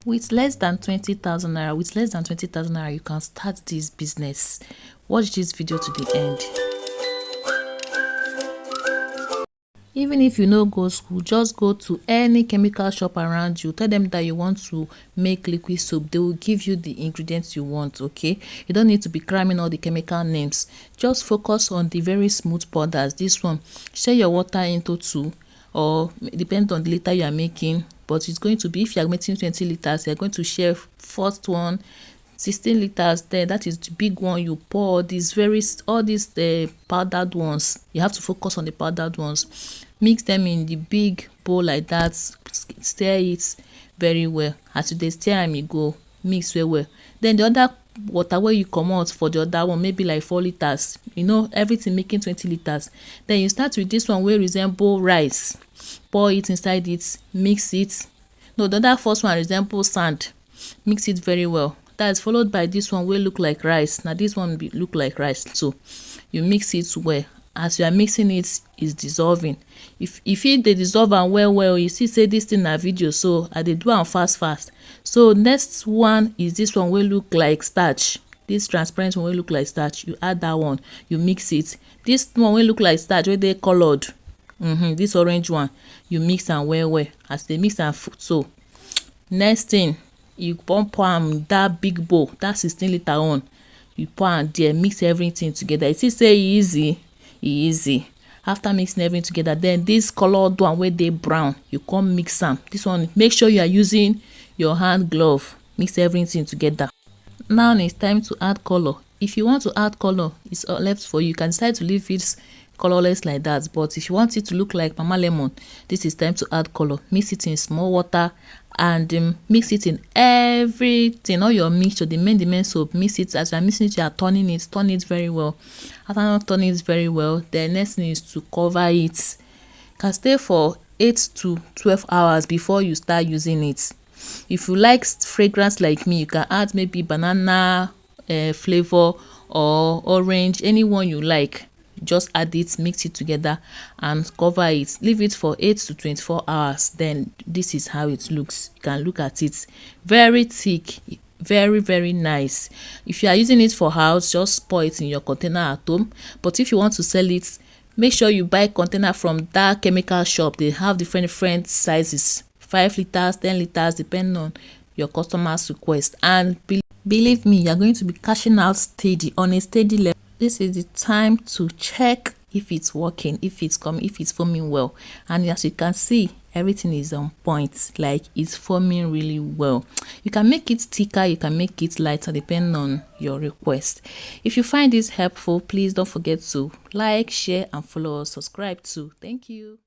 With less than 20,000 naira, you can start this business. Watch this video to the end. Even if you no go school, just go to any chemical shop around you, tell them that you want to make liquid soap. They will give you the ingredients you want. Okay, you don't need to be cramming all the chemical names. Just focus on the very smooth powders. This one, share your water into 2, or depend on the liter you are making, but it's going to be, if you are making 20 liters, you are going to share first one 16 liters. Then that is the big one. You pour all these powdered ones. You have to focus on the powdered ones. Mix them in the big bowl like that. Stir it very well. As you dey stir am, e go mix well well. Then the other water wey you comot for the other one, maybe like 4 liters, you know, everything making 20 liters. Then you start with this one wey resemble rice. Pour it inside it, mix it. No, the other first one resemble sand. Mix it very well. That is followed by this one wey look like rice. Now this one look like rice too. You mix it well. As you are mixing it, is dissolving. If it dey dissolve am well well, you see say this thing na video, so I dey do am fast. So next one is this one wey look like starch. This transparent one wey look like starch, you add that one, you mix it. This one wey look like starch wey dey colored, this orange one, you mix am well well. As they mix am so, next thing, you pour am that big bowl, that 16 liter one, you pour am there, mix everything together. You see say easy. After mixing everything together, then this colored one wey dey brown, you come mix am. This one, make sure you are using your hand glove. Mix everything together. Now it's time to add color. If you want to add color, it's left for you. You can decide to leave it colorless like that, but if you want it to look like mama lemon, this is time to add color. Mix it in small water and mix it in everything, all your mixture, the main soap. Mix it. As you are mixing it, you are turn it very well. After turning it very well, the next thing is to cover it. It can stay for 8 to 12 hours before you start using it. If you like fragrance like me, you can add maybe banana flavor or orange, anyone you like. Just add it, mix it together and cover it. Leave it for 8 to 24 hours. Then this is how it looks. You can look at it. Very thick, very nice. If you are using it for house, just pour it in your container at home. But if you want to sell it, make sure you buy container from that chemical shop. They have different sizes, 5 liters, 10 liters, depending on your customer's request. And believe me, you're going to be cashing out on a steady level. This is the time to check if it's working, if it's forming well. And as you can see, everything is on point. Like, it's forming really well. You can make it thicker, you can make it lighter, depending on your request. If you find this helpful, please don't forget to like, share and follow us. Subscribe too. Thank you.